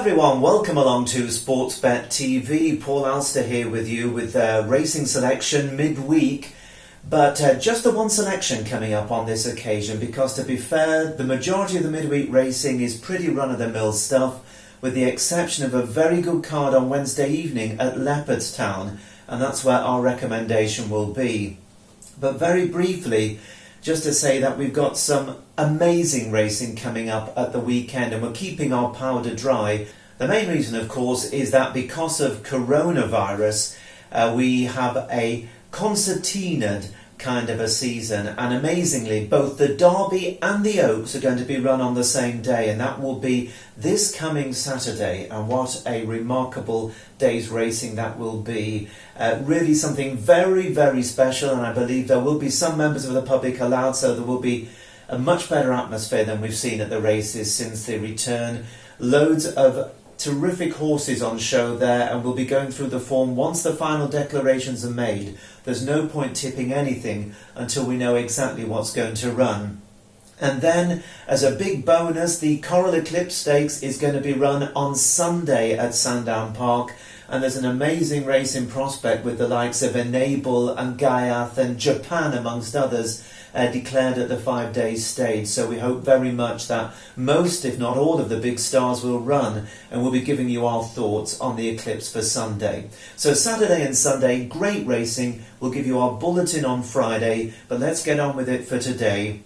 everyone, welcome along to Sportsbet TV. Paul Alster here with you with racing selection midweek. But just the one selection coming up on this occasion, because to be fair, the majority of the midweek racing is pretty run-of-the-mill stuff, with the exception of a very good card on Wednesday evening at Leopardstown, and that's where our recommendation will be. But very briefly, just to say that we've got some amazing racing coming up at the weekend, and we're keeping our powder dry. The main reason, of course, is that because of coronavirus, we have a concertinaed kind of a season, and amazingly both the Derby and the Oaks are going to be run on the same day, and that will be this coming Saturday. And what a remarkable day's racing that will be. Really something very, very special, and I believe there will be some members of the public allowed, so there will be a much better atmosphere than we've seen at the races since the return. Loads of terrific horses on show there, and we'll be going through the form once the final declarations are made. There's no point tipping anything until we know exactly what's going to run. And then, as a big bonus, the Coral Eclipse Stakes is going to be run on Sunday at Sandown Park, and there's an amazing race in prospect with the likes of Enable and Gaiath and Japan, amongst others, declared at the 5-day stage. So we hope very much that most, if not all, of the big stars will run, and we'll be giving you our thoughts on the eclipse for Sunday. So Saturday and Sunday, great racing. We'll give you our bulletin on Friday, but let's get on with it for today.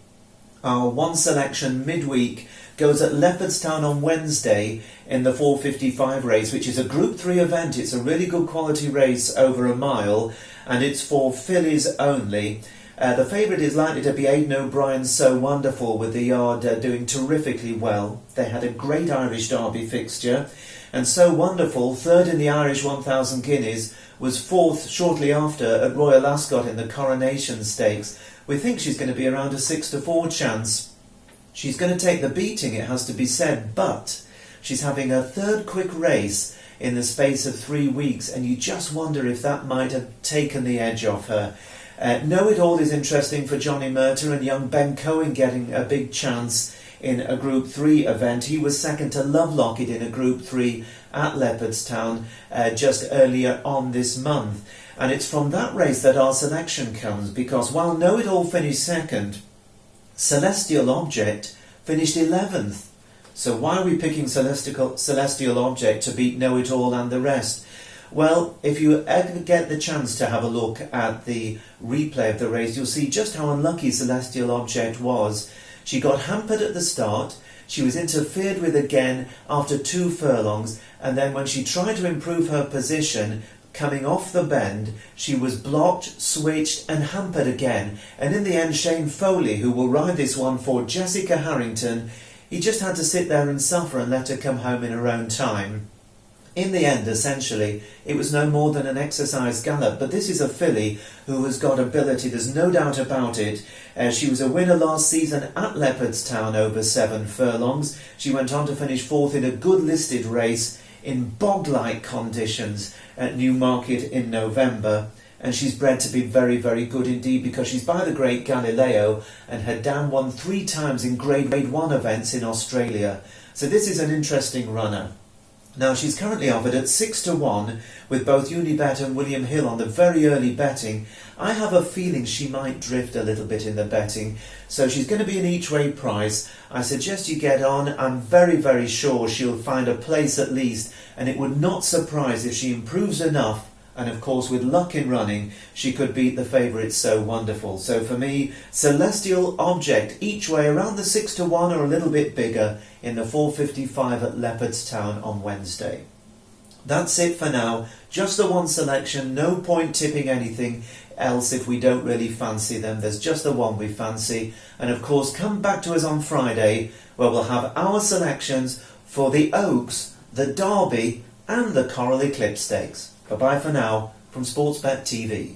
Our one selection midweek goes at Leopardstown on Wednesday in the 4:55 race, which is a Group 3 event. It's a really good quality race over a mile, and it's for fillies only. The favourite is likely to be Aidan O'Brien's So Wonderful, with the yard doing terrifically well. They had a great Irish Derby fixture, and So Wonderful, third in the Irish 1,000 guineas, was fourth shortly after at Royal Ascot in the Coronation Stakes. We think she's going to be around a 6-4 chance. She's going to take the beating, it has to be said, but she's having her third quick race in the space of 3 weeks, and you just wonder if that might have taken the edge off her. Know It All is interesting for Johnny Murter, and young Ben Cohen getting a big chance in a Group 3 event. He was second to Love Locket in a Group 3 at Leopardstown just earlier on this month. And it's from that race that our selection comes, because while Know It All finished second, Celestial Object finished 11th. So why are we picking Celestial Object to beat Know It All and the rest? Well, if you ever get the chance to have a look at the replay of the race, you'll see just how unlucky Celestial Object was. She got hampered at the start, she was interfered with again after 2 furlongs, and then when she tried to improve her position, coming off the bend, she was blocked, switched and hampered again. And in the end, Shane Foley, who will ride this one for Jessica Harrington, he just had to sit there and suffer and let her come home in her own time. In the end, essentially, it was no more than an exercise gallop, but this is a filly who has got ability, there's no doubt about it. She was a winner last season at Leopardstown over 7 furlongs. She went on to finish 4th in a good listed race in bog-like conditions at Newmarket in November. And she's bred to be very, very good indeed, because she's by the great Galileo and had down won 3 times in Grade 1 events in Australia. So this is an interesting runner. Now, she's currently offered at 6-1 with both Unibet and William Hill on the very early betting. I have a feeling she might drift a little bit in the betting, so she's going to be an each-way price. I suggest you get on. I'm very, very sure she'll find a place at least, and it would not surprise if she improves enough. And of course, with luck in running, she could beat the favourite So Wonderful. So for me, Celestial Object each way around the 6-1 or a little bit bigger in the 4:55 at Leopardstown on Wednesday. That's it for now. Just the one selection. No point tipping anything else if we don't really fancy them. There's just the one we fancy. And of course, come back to us on Friday, where we'll have our selections for the Oaks, the Derby and the Coral Eclipse Stakes. Bye-bye for now from Sportsbet TV.